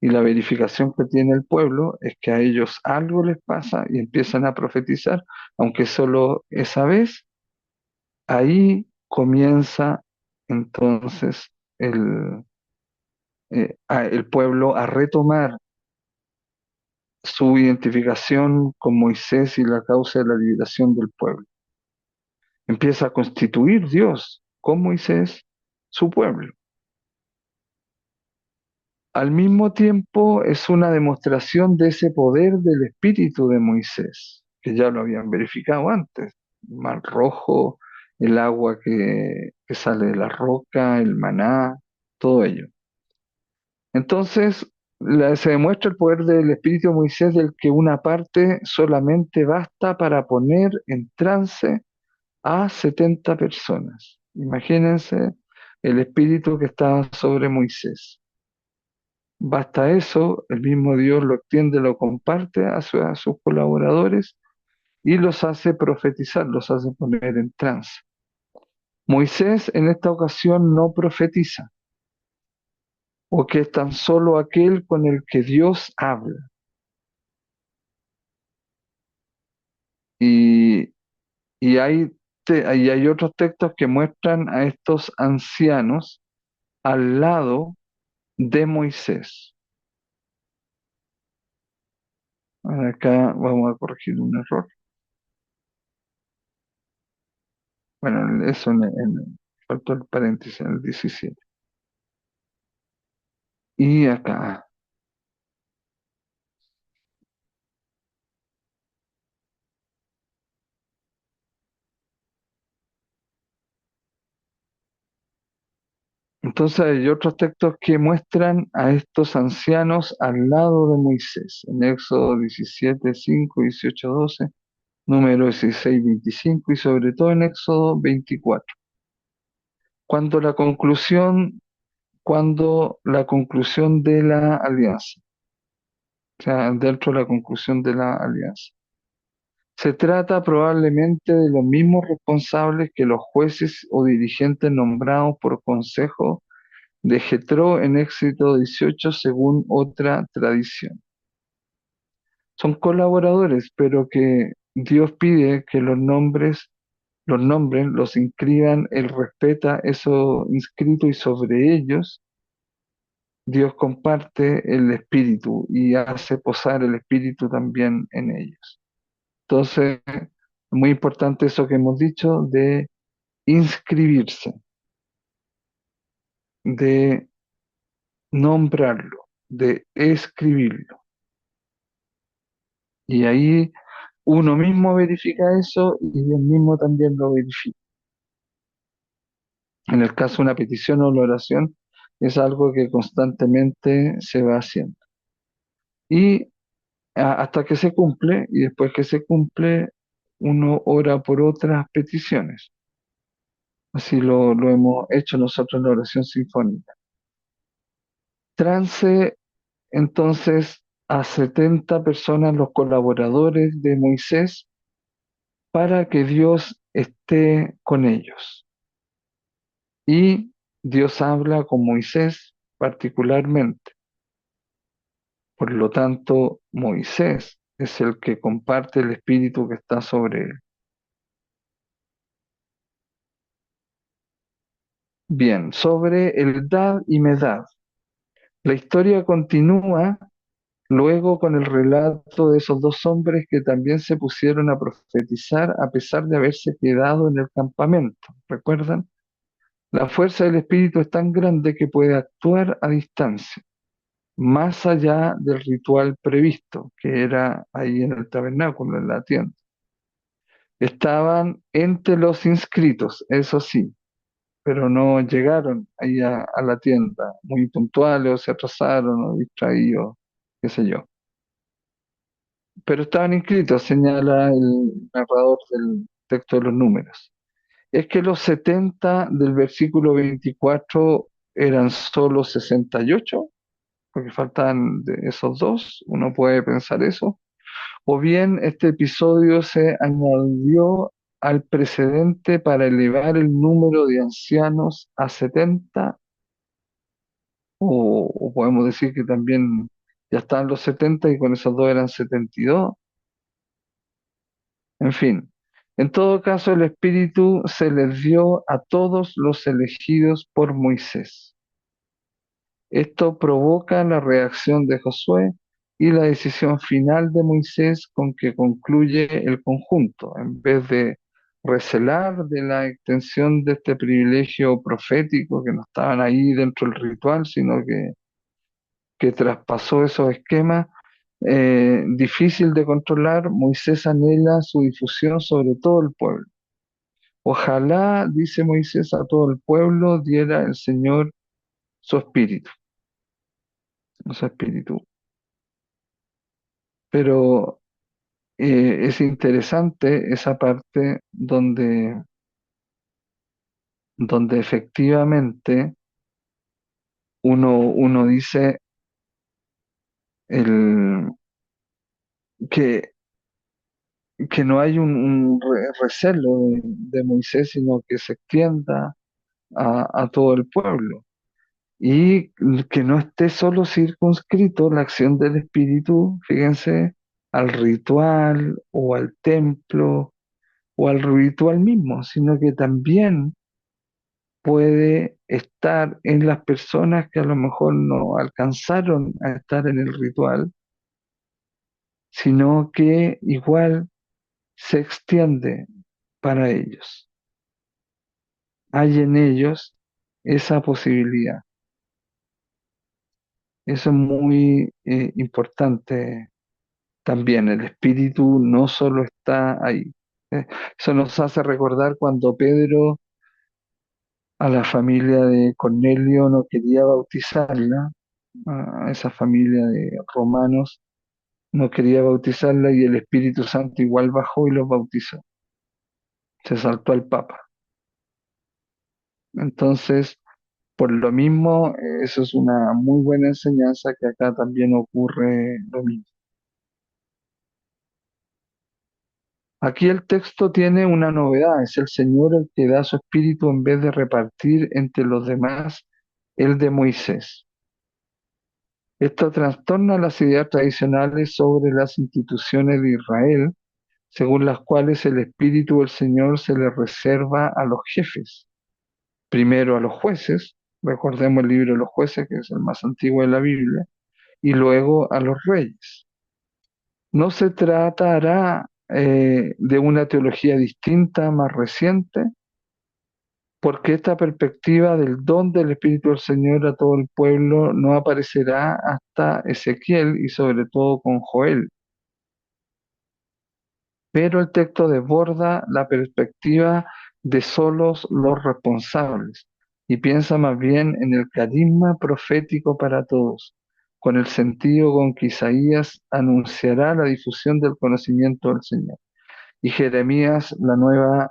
y la verificación que tiene el pueblo es que a ellos algo les pasa y empiezan a profetizar, aunque solo esa vez, ahí comienza entonces el pueblo a retomar su identificación con Moisés y la causa de la liberación del pueblo. Empieza a constituir Dios con Moisés su pueblo. Al mismo tiempo es una demostración de ese poder del espíritu de Moisés, que ya lo habían verificado antes. El mar rojo, el agua que sale de la roca, el maná, todo ello. Entonces, se demuestra el poder del Espíritu de Moisés, del que una parte solamente basta para poner en trance a 70 personas. Imagínense el Espíritu que estaba sobre Moisés. Basta eso, el mismo Dios lo extiende, lo comparte a sus colaboradores y los hace profetizar, los hace poner en trance. Moisés en esta ocasión no profetiza, o que es tan solo aquel con el que Dios habla. Y, y hay otros textos que muestran a estos ancianos al lado de Moisés. Acá vamos a corregir un error. Bueno, eso faltó el paréntesis en el 17. Y acá. Entonces hay otros textos que muestran a estos ancianos al lado de Moisés. En Éxodo 17, 5, 18, 12, número 16, 25 y sobre todo en Éxodo 24. Cuando la conclusión, cuando la conclusión de la alianza, o sea, dentro de la conclusión de la alianza. Se trata probablemente de los mismos responsables que los jueces o dirigentes nombrados por consejo de Jethro en Éxodo 18 según otra tradición. Son colaboradores, pero que Dios pide que los nombren, los inscriban, Él respeta eso inscrito y sobre ellos Dios comparte el Espíritu y hace posar el Espíritu también en ellos. Entonces, muy importante eso que hemos dicho de inscribirse, de nombrarlo, de escribirlo. Y ahí uno mismo verifica eso y Dios mismo también lo verifica. En el caso de una petición o una oración, es algo que constantemente se va haciendo. Y hasta que se cumple, y después que se cumple, uno ora por otras peticiones. Así lo hemos hecho nosotros en la oración sinfónica. Trance entonces a 70 personas, los colaboradores de Moisés, para que Dios esté con ellos. Y Dios habla con Moisés particularmente. Por lo tanto, Moisés es el que comparte el espíritu que está sobre él. Bien, sobre el Dad y Medad. La historia continúa luego con el relato de esos dos hombres que también se pusieron a profetizar a pesar de haberse quedado en el campamento. ¿Recuerdan? La fuerza del espíritu es tan grande que puede actuar a distancia, más allá del ritual previsto, que era ahí en el tabernáculo, en la tienda. Estaban entre los inscritos, eso sí, pero no llegaron ahí a la tienda, muy puntuales, o se atrasaron, o distraídos, qué sé yo. Pero estaban inscritos, señala el narrador del texto de los números. Es que los 70 del versículo 24 eran solo 68, porque faltan de esos dos, uno puede pensar eso, o bien este episodio se añadió al precedente para elevar el número de ancianos a 70, o podemos decir que también ya estaban los 70 y con esos dos eran 72. En fin, en todo caso el Espíritu se les dio a todos los elegidos por Moisés. Esto provoca la reacción de Josué y la decisión final de Moisés con que concluye el conjunto, en vez de recelar de la extensión de este privilegio profético que no estaban ahí dentro del ritual, sino que traspasó esos esquemas difícil de controlar. Moisés anhela su difusión sobre todo el pueblo. Ojalá, dice Moisés, a todo el pueblo diera el Señor su espíritu, su espíritu. Pero es interesante esa parte donde efectivamente uno dice el, que, que no hay un recelo de Moisés, sino que se extienda a todo el pueblo. Y que no esté solo circunscrito la acción del Espíritu, fíjense, al ritual o al templo o al ritual mismo, sino que también puede estar en las personas que a lo mejor no alcanzaron a estar en el ritual, sino que igual se extiende para ellos. Hay en ellos esa posibilidad. Eso es muy importante también. El espíritu no solo está ahí. Eh, Eso nos hace recordar cuando Pedro a la familia de Cornelio no quería bautizarla, a esa familia de romanos no quería bautizarla y el Espíritu Santo igual bajó y los bautizó. Se saltó al Papa. Entonces, por lo mismo, eso es una muy buena enseñanza que acá también ocurre lo mismo. Aquí el texto tiene una novedad, es el Señor el que da su espíritu en vez de repartir entre los demás el de Moisés. Esto trastorna las ideas tradicionales sobre las instituciones de Israel, según las cuales el espíritu del Señor se le reserva a los jefes, primero a los jueces, recordemos el libro de los jueces, que es el más antiguo de la Biblia, y luego a los reyes. No se tratará de una teología distinta, más reciente, porque esta perspectiva del don del Espíritu del Señor a todo el pueblo no aparecerá hasta Ezequiel y sobre todo con Joel. Pero el texto desborda la perspectiva de solos los responsables y piensa más bien en el carisma profético para todos, con el sentido con que Isaías anunciará la difusión del conocimiento del Señor y Jeremías la nueva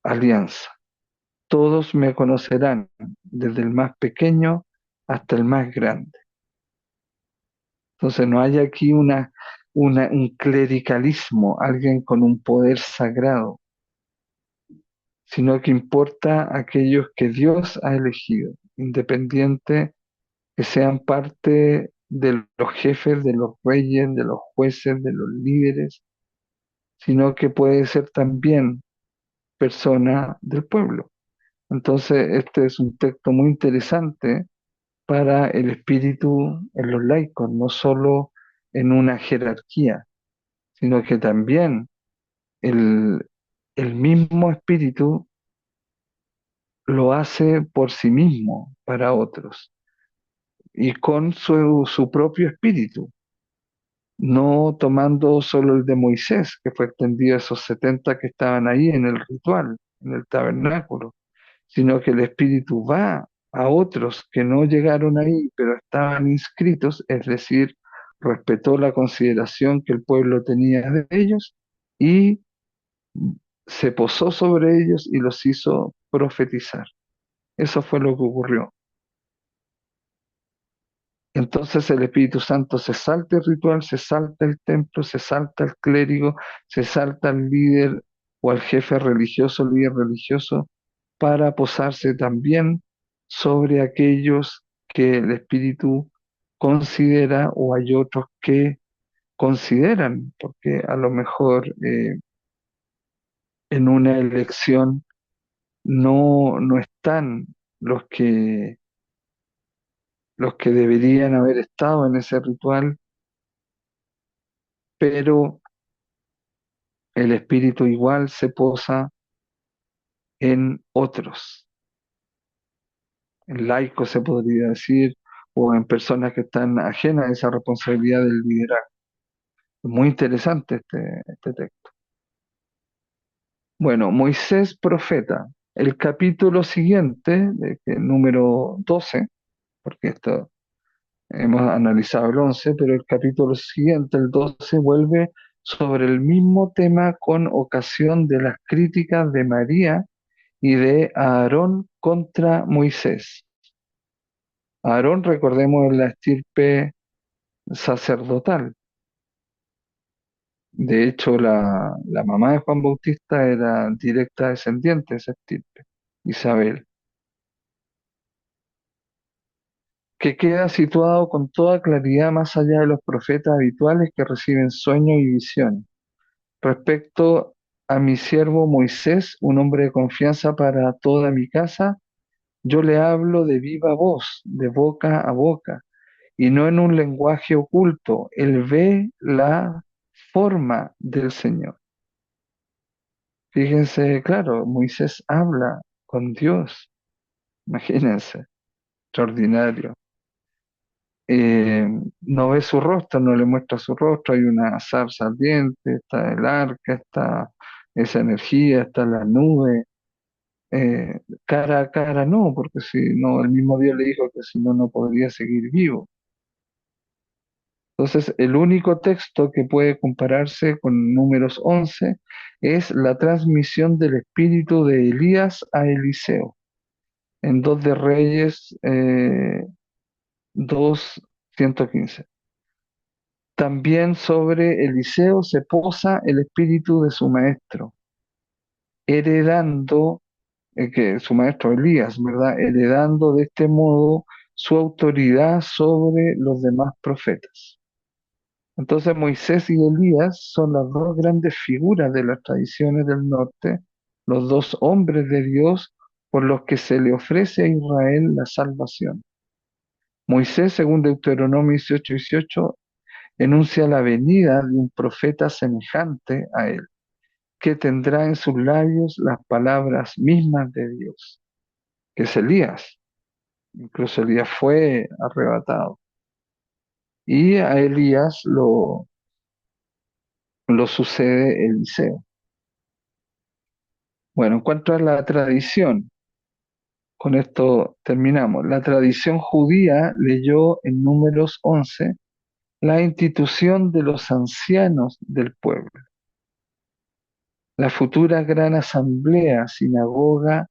alianza. Todos me conocerán, desde el más pequeño hasta el más grande. Entonces no hay aquí un clericalismo, alguien con un poder sagrado, sino que importa aquellos que Dios ha elegido, independiente que sean parte de los jefes, de los reyes, de los jueces, de los líderes, sino que puede ser también persona del pueblo. Entonces, este es un texto muy interesante para el espíritu en los laicos, no solo en una jerarquía, sino que también el, el mismo espíritu lo hace por sí mismo para otros y con su propio espíritu, no tomando solo el de Moisés, que fue extendido a esos 70 que estaban ahí en el ritual, en el tabernáculo, sino que el espíritu va a otros que no llegaron ahí, pero estaban inscritos, es decir, respetó la consideración que el pueblo tenía de ellos y se posó sobre ellos y los hizo profetizar. Eso fue lo que ocurrió. Entonces el Espíritu Santo se salta el ritual, se salta el templo, se salta el clérigo, se salta al líder o al jefe religioso, líder religioso, para posarse también sobre aquellos que el Espíritu considera o hay otros que consideran, porque a lo mejor en una elección no están los que deberían haber estado en ese ritual, pero el espíritu igual se posa en otros, en laicos se podría decir, o en personas que están ajenas a esa responsabilidad del liderazgo. Muy interesante este texto. Bueno, Moisés profeta. El capítulo siguiente, número 12, porque esto hemos analizado el 11, pero el capítulo siguiente, el 12, vuelve sobre el mismo tema con ocasión de las críticas de María y de Aarón contra Moisés. Aarón, recordemos, es la estirpe sacerdotal. De hecho, la mamá de Juan Bautista era directa descendiente de esa estirpe, Isabel, que queda situado con toda claridad más allá de los profetas habituales que reciben sueños y visiones. Respecto a mi siervo Moisés, un hombre de confianza para toda mi casa, yo le hablo de viva voz, de boca a boca, y no en un lenguaje oculto. Él ve la forma del Señor. Fíjense, claro, Moisés habla con Dios, imagínense, extraordinario. No ve su rostro, no le muestra su rostro, hay una zarza ardiente, está el arca, está esa energía, está la nube, cara a cara no, porque si no, el mismo Dios le dijo que si no, no podría seguir vivo. Entonces, el único texto que puede compararse con Números 11 es la transmisión del espíritu de Elías a Eliseo, en 2 de Reyes 2:115. También sobre Eliseo se posa el espíritu de su maestro, heredando, que su maestro Elías, ¿verdad? Heredando de este modo su autoridad sobre los demás profetas. Entonces Moisés y Elías son las dos grandes figuras de las tradiciones del norte, los dos hombres de Dios por los que se le ofrece a Israel la salvación. Moisés, según Deuteronomio 18:18, enuncia la venida de un profeta semejante a él, que tendrá en sus labios las palabras mismas de Dios, que es Elías. Incluso Elías fue arrebatado. Y a Elías lo sucede Eliseo. Bueno, en cuanto a la tradición, con esto terminamos. La tradición judía leyó en Números 11 la institución de los ancianos del pueblo, la futura gran asamblea, sinagoga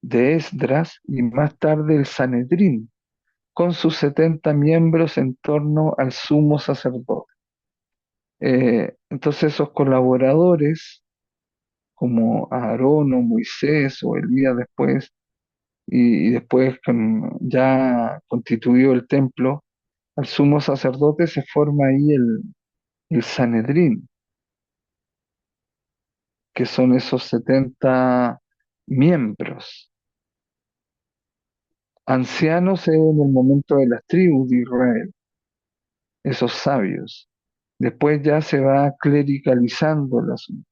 de Esdras y más tarde el Sanedrín, con sus 70 miembros en torno al sumo sacerdote. Entonces esos colaboradores, como Aarón o Moisés o Elías después, y después ya constituido el templo, al sumo sacerdote se forma ahí el Sanedrín, que son esos 70 miembros, ancianos en el momento de las tribus de Israel, esos sabios. Después ya se va clericalizando el asunto,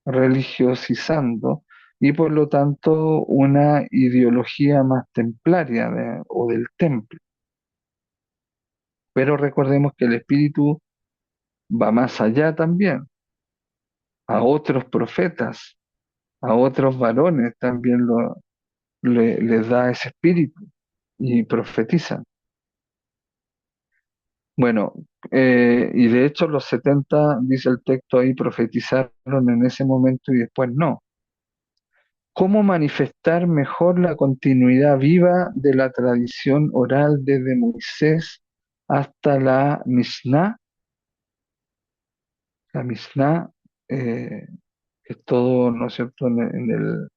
religiosizando, y por lo tanto una ideología más templaria o del templo. Pero recordemos que el espíritu va más allá también, a otros profetas, a otros varones también les da ese espíritu y profetizan. Bueno, y de hecho los 70 dice el texto ahí, profetizaron en ese momento y después no. ¿Cómo manifestar mejor la continuidad viva de la tradición oral desde Moisés hasta la Mishnah? La Mishnah, que es todo, ¿no es cierto?, en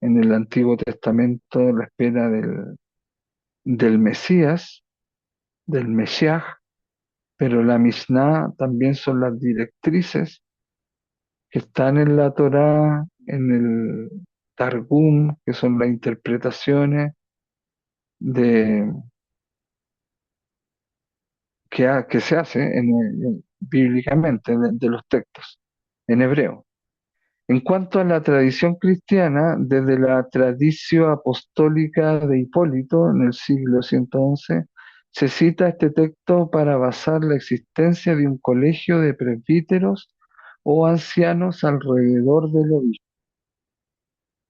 el Antiguo Testamento, la espera del Mesías, del Mesías, pero la Mishnah también son las directrices que están en la Torá, en el Targum, que son las interpretaciones de, que se hace bíblicamente de los textos en hebreo. En cuanto a la tradición cristiana, desde la tradición apostólica de Hipólito en el siglo 111, se cita este texto para basar la existencia de un colegio de presbíteros o ancianos alrededor del obispo.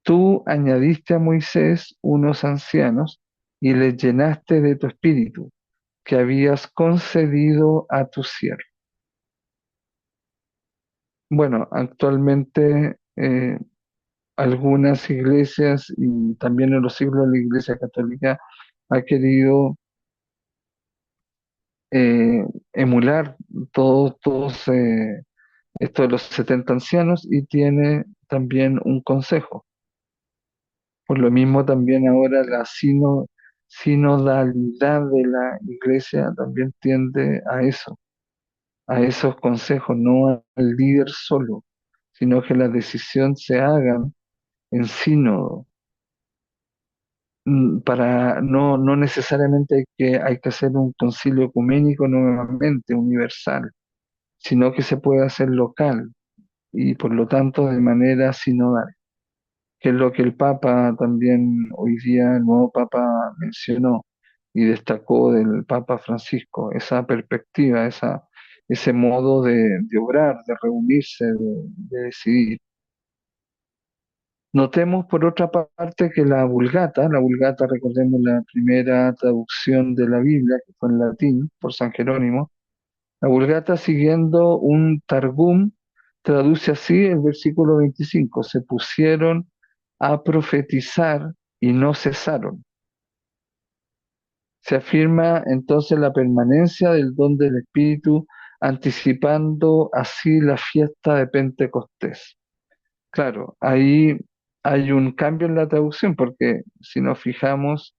Tú añadiste a Moisés unos ancianos, y les llenaste de tu espíritu, que habías concedido a tu siervo. Bueno, actualmente algunas iglesias y también en los siglos la Iglesia Católica ha querido eh, emular todos esto de los 70 ancianos y tiene también un consejo. Por lo mismo también ahora la sinodalidad de la iglesia también tiende a eso, a esos consejos, no al líder solo, sino que la decisión se hagan en sínodo. Para no necesariamente hay que hacer un concilio ecuménico nuevamente, universal, sino que se puede hacer local y por lo tanto de manera sinodal, que es lo que el Papa también hoy día, el nuevo Papa mencionó y destacó del Papa Francisco, esa perspectiva, ese modo de obrar, de reunirse, de decidir. Notemos por otra parte que la Vulgata, recordemos la primera traducción de la Biblia, que fue en latín por San Jerónimo, la Vulgata siguiendo un Targum traduce así el versículo 25: se pusieron a profetizar y no cesaron. Se afirma entonces la permanencia del don del Espíritu, anticipando así la fiesta de Pentecostés. Claro, ahí hay un cambio en la traducción, porque si nos fijamos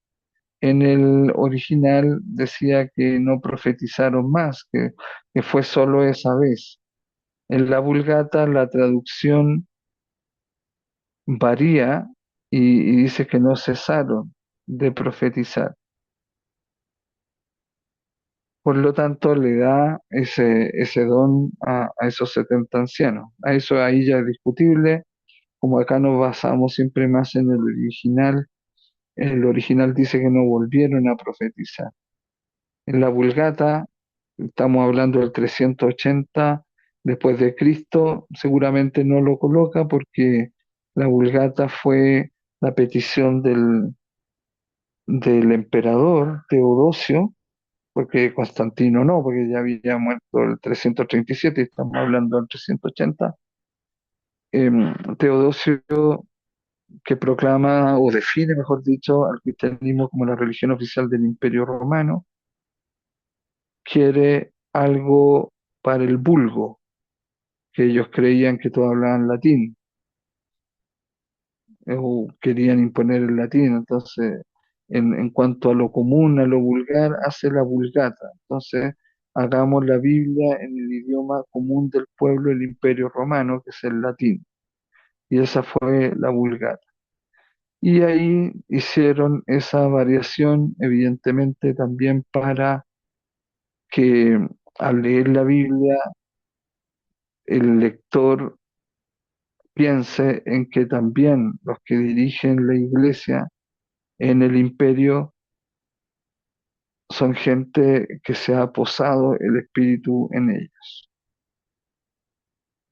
en el original decía que no profetizaron más, que fue solo esa vez. En la Vulgata la traducción varía y dice que no cesaron de profetizar. Por lo tanto, le da ese don a esos 70 ancianos. A eso ahí ya es discutible, como acá nos basamos siempre más en el original dice que no volvieron a profetizar. En la Vulgata, estamos hablando del 380 después de Cristo, seguramente no lo coloca porque la Vulgata fue la petición del emperador Teodosio, porque Constantino no, porque ya había muerto el 337 y estamos hablando del 380. Teodosio, que proclama o define, mejor dicho, al cristianismo como la religión oficial del Imperio Romano, quiere algo para el vulgo, que ellos creían que todos hablaban latín, o querían imponer el latín. Entonces, en cuanto a lo común, a lo vulgar, hace la vulgata. Entonces, hagamos la Biblia en el idioma común del pueblo del Imperio Romano, que es el latín. Y esa fue la vulgata. Y ahí hicieron esa variación, evidentemente, también para que al leer la Biblia, el lector piense en que también los que dirigen la iglesia en el imperio son gente que se ha posado el espíritu en ellos.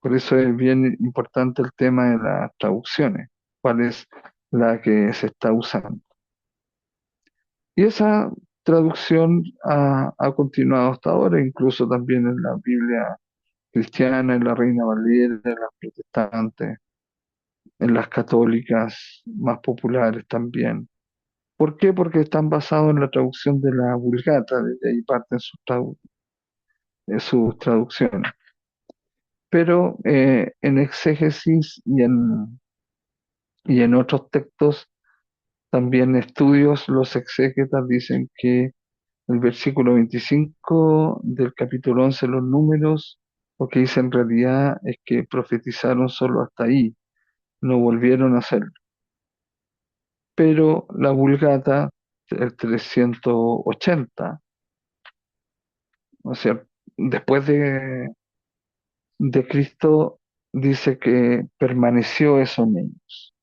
Por eso es bien importante el tema de las traducciones, cuál es la que se está usando. Y esa traducción ha continuado hasta ahora, incluso también en la Biblia cristiana, en la Reina Valera, en las protestantes, en las católicas más populares también. ¿Por qué? Porque están basados en la traducción de la Vulgata, desde ahí parten sus traducciones. Pero en exégesis y en otros textos, también estudios, los exégetas dicen que el versículo 25 del capítulo 11 de los Números, lo que dice en realidad es que profetizaron solo hasta ahí, no volvieron a hacerlo. Pero la Vulgata, el 380, o sea, después de Cristo, dice que permaneció eso en ellos.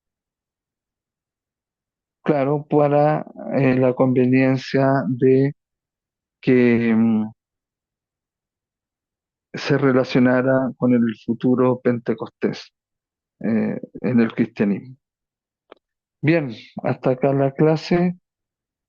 Claro, para la conveniencia de que se relacionara con el futuro Pentecostés en el cristianismo. Bien, hasta acá la clase.